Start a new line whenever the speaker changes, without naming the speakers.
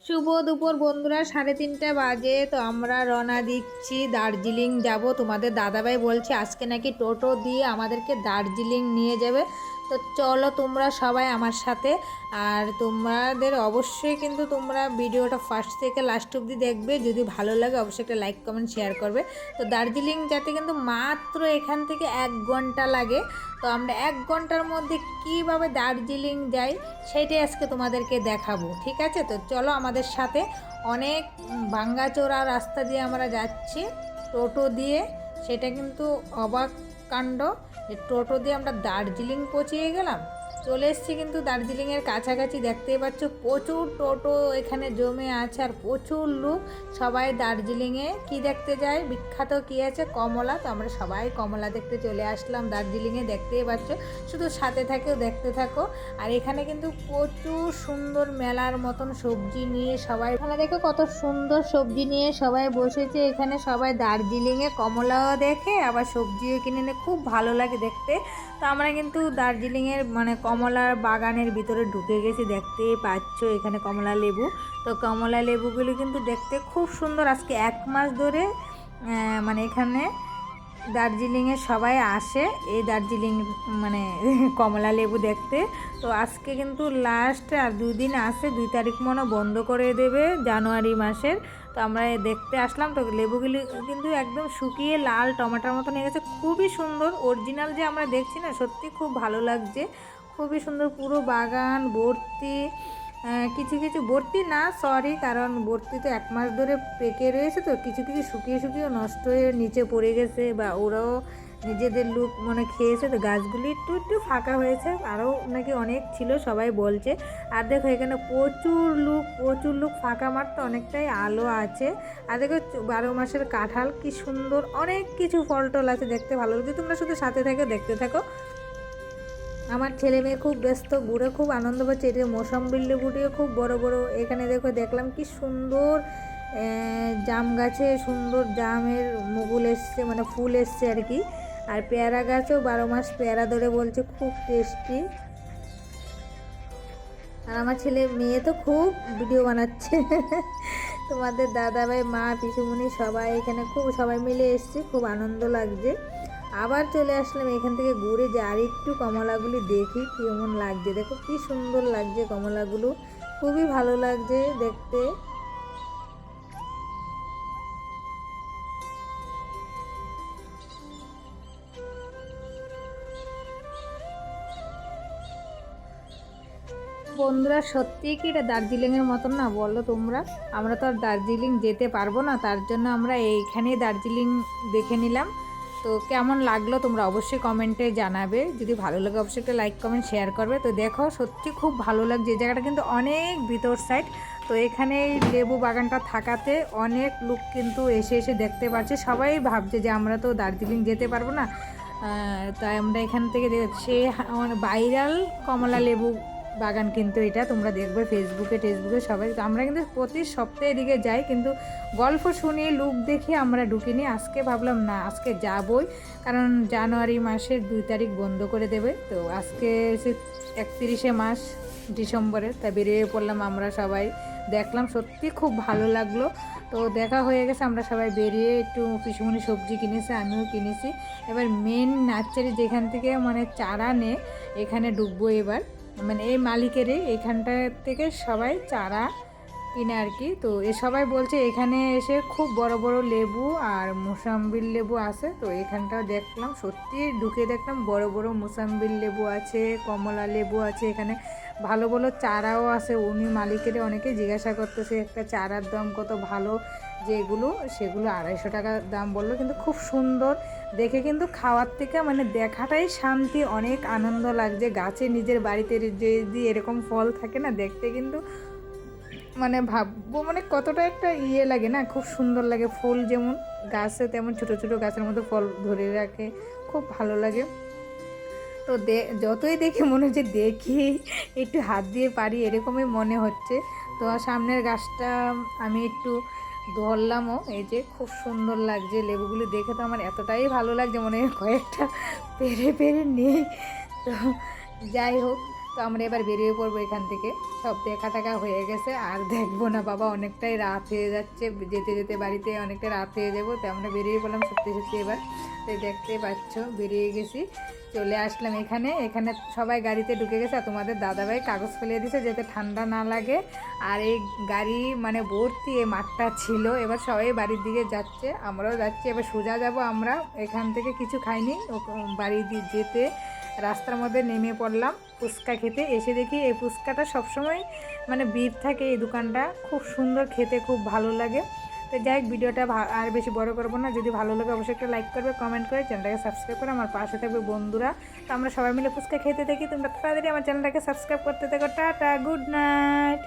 শুভ দুপুর বন্ধুরা, 3:30 বাজে। তো আমরা রওনা দিচ্ছি, দার্জিলিং যাব। তোমাদের দাদাভাই বলছে আজকে নাকি টোটো দিয়ে আমাদেরকে দার্জিলিং নিয়ে যাবে। তো চলো তোমরা সবাই আমার সাথে। আর তোমাদের অবশ্যই কিন্তু তোমরা ভিডিওটা ফার্স্ট থেকে লাস্ট অবধি দেখবে। যদি ভালো লাগে অবশ্যই একটা লাইক কমেন্ট শেয়ার করবে। তো দার্জিলিং যেতে কিন্তু মাত্র এখান থেকে 1 ঘন্টা লাগে। তো আমরা 1 ঘন্টার মধ্যে কিভাবে দার্জিলিং যাই সেটাই আজকে তোমাদেরকে দেখাবো, ঠিক আছে? তো চলো আমাদের সাথে। অনেক ভাঙ্গাচোরা রাস্তা দিয়ে আমরা যাচ্ছি টোটো দিয়ে। সেটা কিন্তু অবাক কাণ্ড যে টোটো দিয়ে আমরা দার্জিলিং পৌঁছে গেলাম, চলে এসেছি কিন্তু দার্জিলিংয়ের কাছাকাছি। দেখতেই পাচ্ছ প্রচুর টোটো এখানে জমে আছে আর প্রচুর লোক। সবাই দার্জিলিংয়ে কি দেখতে যায়, বিখ্যাত কি আছে, কমলা। তো আমরা সবাই কমলা দেখতে চলে আসলাম দার্জিলিংয়ে, দেখতেই পাচ্ছ। শুধু সাথে থাকেও দেখতে থাকো। আর এখানে কিন্তু প্রচুর সুন্দর মেলার মতন সবজি নিয়ে সবাই, এখানে দেখো কত সুন্দর সবজি নিয়ে সবাই বসেছে। এখানে সবাই দার্জিলিংয়ে কমলাও দেখে আবার সবজিও কিনে নিয়ে, খুব ভালো লাগে দেখতে। তো আমরা কিন্তু দার্জিলিংয়ের কমলার বাগানের ভিতরে ঢুকে গেছি, দেখতেই পাচ্ছ এখানে কমলা লেবু। তো কমলা লেবুগুলি কিন্তু দেখতে খুব সুন্দর। আজকে 1 মাস ধরে এখানে দার্জিলিংয়ে সবাই আসে এই দার্জিলিং কমলা লেবু দেখতে। তো আজকে কিন্তু লাস্ট আর 2 দিন আছে, 2 তারিখ বন্ধ করে দেবে জানুয়ারি মাসের। তো আমরা দেখতে আসলাম। তো লেবুগুলি কিন্তু একদম শুকিয়ে লাল টমেটোর মতো হয়ে গেছে, খুবই সুন্দর। অরিজিনাল যে আমরা দেখছি না, সত্যি খুব ভালো লাগছে, খুবই সুন্দর। পুরো বাগান ভর্তি, কিছু কিছু ভর্তি না, সরি, কারণ ভর্তি তো 1 মাস ধরে পেকে রয়েছে। তো কিছু কিছু শুকিয়ে শুকিয়ে নষ্ট হয়ে নিচে পড়ে গেছে, বা ওরাও নিজেদের লোক খেয়েছে। তো গাছগুলি একটু একটু ফাঁকা হয়েছে, আরও নাকি অনেক ছিল সবাই বলছে। আর দেখো এখানে প্রচুর লোক, ফাঁকা মাঠ তো অনেকটাই আলো আছে। আর দেখো 12 মাসের কাঁঠাল, কি সুন্দর, অনেক কিছু ফল টল আছে, দেখতে ভালো লাগছে। তোমরা শুধু সাথে থাকো, দেখতে থাকো। আমার ছেলে মেয়ে খুব ব্যস্ত, ঘুরে খুব আনন্দ পাচ্ছে। এটা মৌসম্বির লেবুটিও খুব বড় বড়। এখানে দেখলাম কি সুন্দর জাম গাছে সুন্দর জামের মুকুল এসছে, ফুল এসছে আর কি। আর পেয়ারা গাছও 12 মাস পেয়ারা ধরে, বলছে খুব টেস্টি। আর আমার ছেলে মেয়ে তো খুব ভিডিও বানাচ্ছে। তোমাদের দাদাভাই, মা, পিসুমণি সবাই এখানে সবাই মিলে এসছে, খুব আনন্দ লাগছে। আবার চলে আসলাম এখান থেকে ঘুরে, যে আর একটু কমলাগুলি দেখি কেমন লাগছে। দেখো কি সুন্দর লাগছে কমলাগুলো, খুবই ভালো লাগছে দেখতে। বন্ধুরা, সত্যি কি এটা দার্জিলিংয়ের মতন না, বলো তোমরা? আমরা তো আর দার্জিলিং যেতে পারবো না, তার জন্য আমরা এইখানেই দার্জিলিং দেখে নিলাম। তো কেমন লাগলো তোমরা অবশ্যই কমেন্টে জানাবে। যদি ভালো লাগে অবশ্যই একটা লাইক কমেন্ট শেয়ার করবে। তো দেখো সত্যি খুব ভালো লাগছে, এই জায়গাটা কিন্তু অনেক ভিতর সাইড। তো এখানে এই লেবু বাগানটা থাকাতে অনেক লোক কিন্তু এসে এসে দেখতে পাচ্ছে। সবাই ভাবছে যে আমরা তো দার্জিলিং যেতে পারবো না, তাই আমরা এখান থেকে সে ভাইরাল কমলা লেবু বাগান কিন্তু এটা, তোমরা দেখবে ফেসবুকে টেসবুকে সবাই। তো আমরা কিন্তু প্রতি সপ্তাহে এদিকে যাই, কিন্তু গল্প শুনে লুক দেখে আমরা ঢুকিনি। আজকে ভাবলাম না, আজকে যাবই, কারণ জানুয়ারি মাসের 2 তারিখ বন্ধ করে দেবে। তো আজকে 31শে মাস ডিসেম্বরে, তাই বেরিয়ে পড়লাম আমরা সবাই। দেখলাম সত্যি খুব ভালো লাগলো। তো দেখা হয়ে গেছে, আমরা সবাই বেরিয়ে একটু পিসুমনি সবজি কিনেছে, আমিও কিনেছি। এবার মেন নার্সারি যেখান থেকে চারা নে, এখানে ঢুকবো এবার। এই মালিকেরই এখানটা থেকে সবাই চারা কিনে আর কি। তো সবাই বলছে এখানে এসে খুব বড় বড় লেবু আর মোসাম্বির লেবু আছে। তো এখানটা দেখলাম, সত্যি ঢুকে দেখলাম বড় বড় মোসাম্বির লেবু আছে, কমলা লেবু আছে, এখানে ভালো ভালো চারাও আছে। উনি মালিকের অনেকে জিজ্ঞাসা করতেছে একটা চারার দাম কত, ভালো যেগুলো সেগুলো 250 টাকা দাম বললো। কিন্তু খুব সুন্দর দেখে, কিন্তু খাওয়ার থেকে দেখাটাই শান্তি, অনেক আনন্দ লাগছে। গাছে নিজের বাড়িতে যদি এরকম ফল থাকে না, দেখতে কিন্তু ভাববো কতটা একটা লাগে না, খুব সুন্দর লাগে। ফুল যেমন গাছে, তেমন ছোটো ছোটো গাছের মধ্যে ফল ধরে রাখে, খুব ভালো লাগে। তো যতই দেখে মনে হচ্ছে দেখি একটু হাত দিয়ে পারি, এরকমই মনে হচ্ছে। তো সামনের গাছটা আমি একটু ধরলামও, এই যে খুব সুন্দর লাগছে লেবুগুলো দেখে। তো আমার এতটাই ভালো লাগছে, মনে হয় কয়েকটা পেরে পেরে নিই। তো যাই হোক, তো আমরা এবার বেরিয়ে পড়বো এখান থেকে, সব দেখা টাকা হয়ে গেছে, আর দেখবো না বাবা, অনেকটাই রাত হয়ে যাচ্ছে, যেতে যেতে বাড়িতে অনেকটা রাত হয়ে যাবো। তো আমরা বেরিয়ে পড়লাম সত্যি সত্যি এবার। তো দেখতে পাচ্ছ বেরিয়ে গেছি, চলে আসলাম এখানে। এখানে সবাই গাড়িতে ঢুকে গেছে, আর তোমাদের দাদাভাই কাগজ ফেলে দিয়েছে যাতে ঠান্ডা না লাগে। আর এই গাড়ি মানে ভর্তি এই মাঠটা ছিল। এবার সবাই বাড়ির দিকে যাচ্ছে, আমরাও যাচ্ছি। এবার সোজা যাব আমরা, এখান থেকে কিছু খাইনি, বাড়ি দিয়ে যেতে রাস্তার মধ্যে নেমে পড়লাম ফুচকা খেতে। এসে দেখি এই ফুচকাটা সবসময় মানে ভিড় থাকে, এই দোকানটা খুব সুন্দর খেতে, খুব ভালো লাগে। তো যাই হোক, ভিডিওটা আর বেশি বড় করবো না। যদি ভালো লাগে অবশ্যই একটা লাইক করবে, কমেন্ট করে চ্যানেলটাকে সাবস্ক্রাইব করে আমার পাশে থাকবে বন্ধুরা। তো আমরা সবাই মিলে ফুচকা খেতে থাকি, তোমরা তাড়াতাড়ি আমার চ্যানেলটাকে সাবস্ক্রাইব করতে থাকো। Tata, good night.